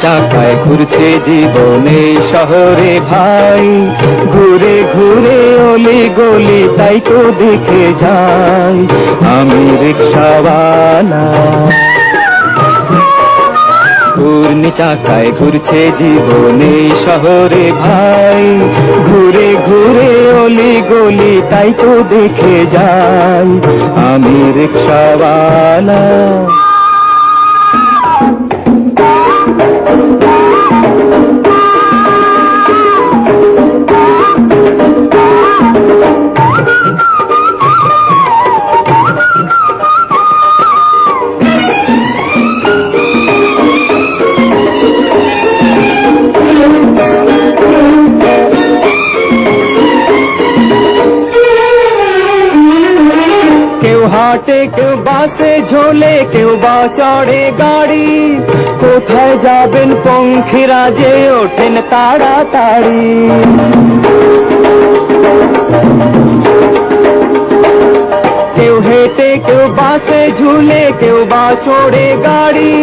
চাকায় ঘুরছে জীবনে শহরে ভাই, ঘুরে ঘুরে অলি গলি তাই তো দেখে যাই আমি রিকশাওয়ালা। ঘূর্ণি চাকায় ঘুরছে জীবনে শহরে ভাই, ঘুরে ঘুরে অলি গলি তাই তো দেখে যাই আমি রিকশাওয়ালা। কেউ হাটে কেউ বাসে ঝোলে কেউ বা চড়ে গাড়ি, কোথায় যাবেন পঙ্খিরাজে ওঠেন তাড়াতাড়ি। কেউ হেঁটে কেউ বাসে ঝুলে কেউ বা চড়ে গাড়ি,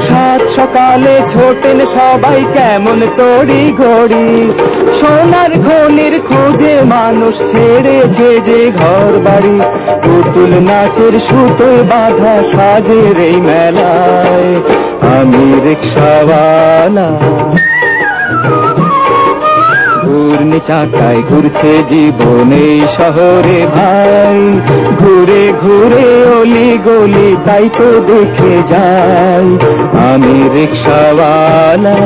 সাত সকালে ছোটেন সবাই কেমন তড়ি ঘড়ি। সোনার খনির খোঁজে মানুষ ছেড়েছে যে ঘর বাড়ি, পুতুল নাচের সুতোয় বাঁধা সাজের এই মেলায় আমি রিকশাওয়ালা। ঘূর্ণি চাকায় ঘুরছে জীবনে শহরে ভাই, ঘুরে ঘুরে অলি গলি তাই তো দেখে যাই আমি রিকশাওয়ালা।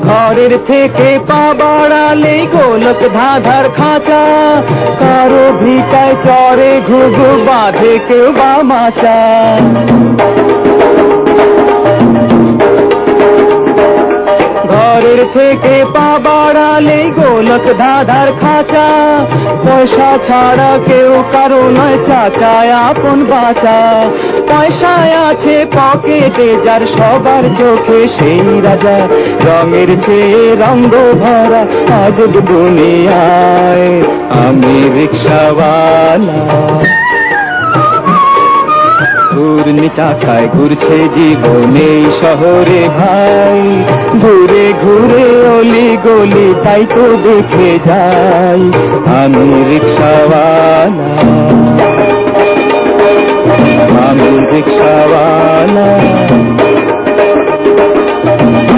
ঘরের থেকে পা বাড়ালে গোলক ধাঁধার খাঁচা, কারো ভিটায় চড়ে ঘুঘু বাঁধে কেউ বা মাচা। ঘরের থেকে পা বাড়ালে গোলক ধাঁধার খাঁচা, পয়সা ছাড়া কেউ কারো নয় চাচায় আপন বাঁচা। পয়সায় আছে পকেটে যার সবার চোখে সেই রাজা, রঙের চেয়ে রঙ্গ ভরা আজব দুনিয়ায় আমি রিকশাওয়ালা। ঘূর্ণি চাকায় ঘুরছে জীবনে শহরে ভাই, ঘুরে ঘুরে অলি গলি তাই তো দেখে যাই আমি রিকশাওয়ালা। আমি রিকশাওয়ালা,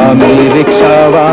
আমি রিকশাওয়ালা।